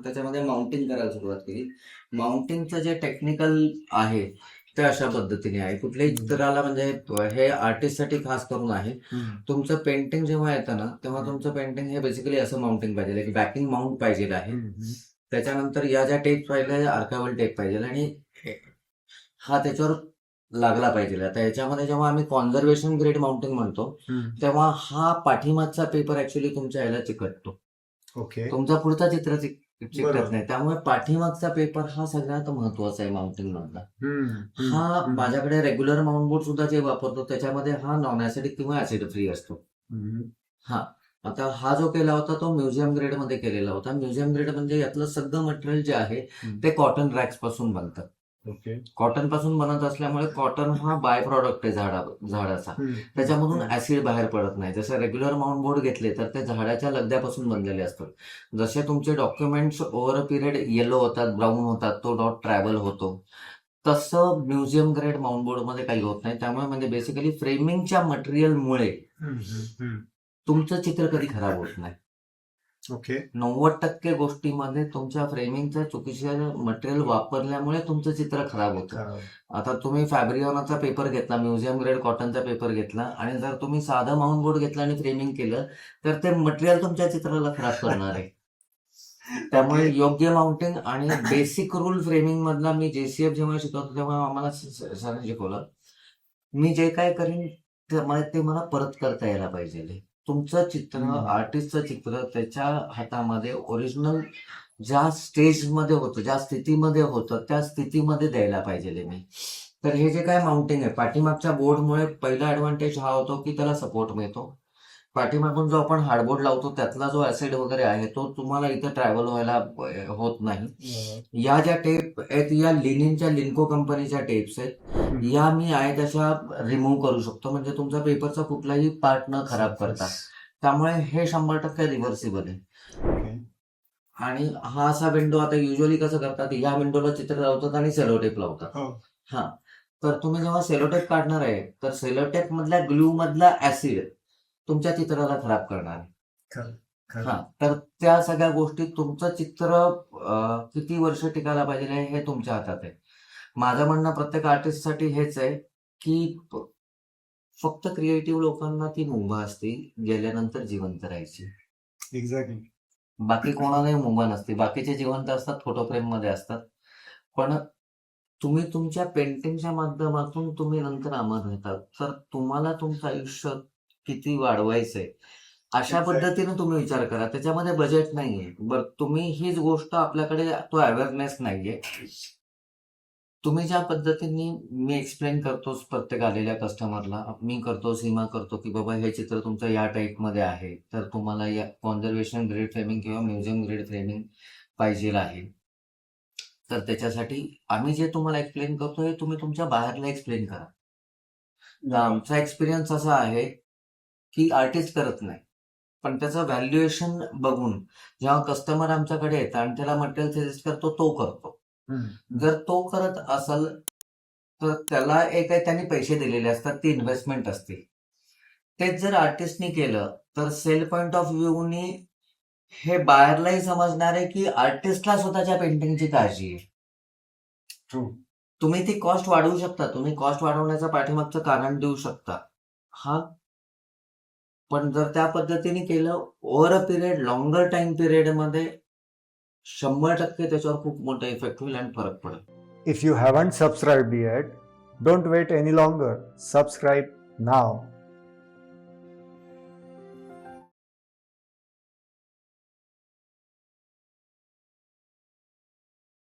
त्याच्यामध्ये माउंटिंग करायला सुरुवात केली. माउंटिंगचं जे टेक्निकल आहे ते अशा पद्धतीने आहे. कुठल्याही चित्राला म्हणजे हे आर्टिस्टसाठी खास करून आहे. तुमचं पेंटिंग जेव्हा येतं ना, तेव्हा तुमचं पेंटिंग हे बेसिकली असं माउंटिंग पाहिजे, एक बॅकिंग माउंट पाहिजे आहे. त्याच्यानंतर या ज्या टेप पाहिजे आर्कायवल टेप पाहिजे आणि हा त्याच्यावर लागला पाहिजे. आता याच्यामध्ये जेव्हा आम्ही कॉन्झर्वेशन ग्रेड माउंटिंग म्हणतो, तेव्हा हा पाठीमागचा पेपर ऍक्च्युली तुमच्या याला चिकटतो. ओके. तुमचा पुढचा चित्र चिकटत बरोबर. नाही. त्यामुळे पाठीमागचा पेपर हा सगळ्यात महत्वाचा आहे माउंटिंग मधला. हा माझ्याकडे रेग्युलर माउंट बोर्ड सुद्धा जे वापरतो त्याच्यामध्ये हा नॉन ऍसिडिक किंवा ऍसिड फ्री असतो. हा आता हा जो केला होता तो म्युझियम ग्रेड मध्ये केलेला होता. म्युझियम ग्रेड म्हणजे यातलं सगळं मटेरियल जे आहे ते कॉटन रॅक्स पासून बनतं. ओके. कॉटन पासून बनत असल्यामुळे कॉटन हा बाय प्रॉडक्ट आहे झाडाचा. त्याच्यामधून ऍसिड बाहेर पडत नाही. जसं रेग्युलर माउंट बोर्ड घेतले तर ते झाडाच्या लगद्यापासून बनलेले असतात. जसे तुमचे documents over a period yellow होतात, ब्राऊन होतात, तो डॉट ट्रॅव्हल होतो, तसं म्युझियम ग्रेड माउंट बोर्ड मध्ये काही होत नाही. त्यामुळे म्हणजे बेसिकली फ्रेमिंगच्या मटेरियलमुळे तुमचं चित्र कधी खराब होत नाही. ओके. 90% गोष्टीमध्ये तुमच्या फ्रेमिंगचं चुकीचं मटेरियल वापरल्यामुळे तुमचं चित्र खराब होतं. आता तुम्ही फॅब्रिओनाचा पेपर घेतला, म्युझियम ग्रेड कॉटनचा पेपर घेतला आणि जर तुम्ही साधं माउंट बोर्ड घेतला आणि फ्रेमिंग केलं तर ते मटेरियल तुमच्या चित्राला खराब करणार आहे. त्यामुळे योग्य माउंटिंग आणि बेसिक रूल फ्रेमिंग मधला मी JCF जेव्हा शिकवतो तेव्हा आम्हाला सरांनी शिकवलं, मी जे काय करीन ते मला परत करता यायला पाहिजे. तुमचं चित्र, आर्टिस्टचं चित्र त्याच्या हातामध्ये ओरिजिनल ज्या स्टेजमध्ये होतं, ज्या स्थितीमध्ये होतं, त्या स्थितीमध्ये द्यायला पाहिजे मी. तर हे जे काय माउंटिंग आहे, पाठीमागच्या बोर्डमुळे पहिला ऍडव्हान्टेज हा होतो की त्याला सपोर्ट मिळतो. पाठीमागून जो आपण हार्डबोर्ड लावतो त्यातला जो ऍसिड वगैरे आहे तो तुम्हाला इथं ट्रॅव्हल व्हायला होत नाही. या ज्या टेप आहेत या लिनिनच्या लिनको कंपनीच्या टेप्स आहेत. या मी आहे तशा रिमूव्ह करू शकतो, म्हणजे तुमचा पेपरचा कुठलाही पार्ट न खराब करता. त्यामुळे हे 100% रिव्हर्सिबल आहे. आणि हा असा विंडो आता युजली कसं करतात, या विंडोला चित्र लावतात आणि सेलोटेप लावतात. हा तर तुम्ही जेव्हा सेलोटेप काढणार आहे तर सेलोटेप मधल्या ग्लू मधला ऍसिड तुमच्या चित्राला खराब करणार आहे. हा तर त्या सगळ्या गोष्टी तुमचं चित्र किती वर्ष टिकायला पाहिजे हे तुमच्या हातात आहे. माझं म्हणणं प्रत्येक आर्टिस्टसाठी हेच आहे की फक्त क्रिएटिव्ह लोकांना ती मुभा असते गेल्यानंतर जिवंत राहायची. एक्झॅक्टली. बाकी कोणालाही मुभा नसते. बाकीचे जिवंत असतात, फोटो फ्रेम मध्ये असतात, पण तुम्ही तुमच्या पेंटिंगच्या माध्यमातून तुम्ही नंतर अमर राहतात. तर तुम्हाला तुमचं आयुष्य किती वाढवायचंय अशा पद्धतीने तुम्ही विचार करा. त्याच्यामध्ये बजेट नाहीये. बरं तुम्ही हीच गोष्ट आपल्याकडे तो अवेअरनेस नाहीये. तुम्ही ज्या पद्धतीने मी एक्सप्लेन करतो प्रत्येक आलेल्या कस्टमरला, मी करतो, सीमा करतो की बाबा हे चित्र तुमचं या टाईपमध्ये आहे तर तुम्हाला या कॉन्झर्वेशन ग्रेड फ्रेमिंग किंवा म्युझियम ग्रेड फ्रेमिंग पाहिजे आहे. तर त्याच्यासाठी आम्ही जे तुम्हाला एक्सप्लेन करतो हे तुम्ही तुमच्या बाहेरला एक्सप्लेन करा. आमचा एक्सपिरियन्स असा आहे की आर्टिस्ट करत नाही, पण त्याचं व्हॅल्युएशन बघून जेव्हा कस्टमर आमच्याकडे येतं आणि त्याला मटेरियल सजेस्ट करतो तो करतो. जर तो करत असेल तर त्याला एक आहे, त्यांनी पैसे दिलेले असतात, ती इन्व्हेस्टमेंट असते. तेच जर आर्टिस्टनी केलं तर सेल पॉइंट ऑफ व्ह्यूनी हे बाहेरलाही समजणार आहे की आर्टिस्टला स्वतःच्या पेंटिंगची काळजी आहे. तुम्ही ती कॉस्ट वाढवू शकता, तुम्ही कॉस्ट वाढवण्याचं पाठीमागचं कारण देऊ शकता. हा पण जर त्या पद्धतीने केलं over a period, longer time period मध्ये 100% त्याच्यावर खूप मोठा इफेक्ट होईल आणि फरक पडेल. If you haven't subscribed yet, don't wait any longer. Subscribe now.